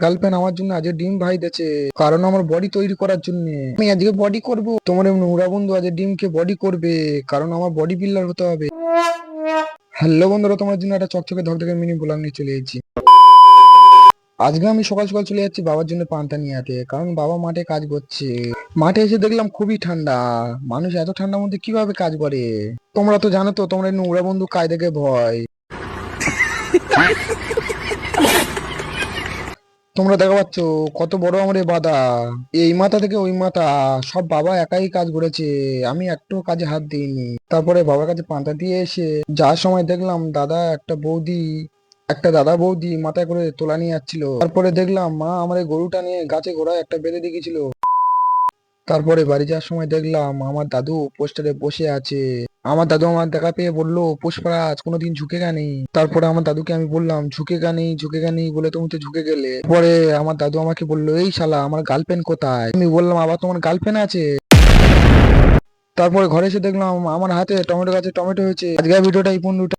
Girlfriend আমার জন্য আজকে ডিম ভাইতেছে, কারণ আমার বডি তৈরি করার জন্য। আমি আজকে বডি করব। তোমার এমন নোংরা বন্ধু আজকে ডিমকে বডি করবে, কারণ আমার বডি বিল্ডার হতে হবে। হ্যালো বন্ধুরা, তোমার জন্য একটা চকচকে ধকধকে মিনি ব্লগ নিয়ে চলে এসেছি। আজকে আমি সকাল সকাল চলে যাচ্ছি বাবার জন্য পান্তা নিয়ে আতে, কারণ বাবা মাঠে কাজ করছে। মাঠে এসে দেখলাম খুবই ঠান্ডা। মানুষ এত ঠান্ডার মধ্যে কিভাবে কাজ করে? তোমরা তো জানো তো, তোমরা এই নোংরা বন্ধু কাজ দেখে ভয়। তোমরা দেখা পাচ্ছ কত বড় আমার এই বাধা। এই মাথা থেকে ওই মাথা সব বাবা একাই কাজ করেছে, আমি একটু কাজে হাত দিইনি। তারপরে বাবার কাছে পান্তা দিয়ে এসে যাওয়ার সময় দেখলাম একটা দাদা বৌদি মাথায় করে তোলা নিয়ে যাচ্ছিল। তারপরে দেখলাম মা আমার এই গরুটা নিয়ে গাছে ঘোড়ায় একটা বেঁধে দিয়ে গেছিল। তারপরে বাড়ি যাওয়ার সময় দেখলাম আমার দাদু পোস্টারে বসে আছে। আমার দাদু আমার দেখা পেয়ে বললো, পুষ্পরাজ কোনোদিন ঝুঁকেগা নেই। তারপরে আমার দাদুকে আমি বললাম, ঝুঁকেগা নেই বলে তুমি তো ঝুঁকে গেলে। পরে আমার দাদু আমাকে বললো, এই শালা আমার গার্লফ্রেন্ড কোথায়? আমি বললাম, আবার তোমার গার্লফ্রেন্ড আছে? তারপরে ঘরে এসে দেখলাম আমার হাতে টমেটো গাছে টমেটো হয়েছে। আজকের ভিডিওটা এই পর্যন্ত।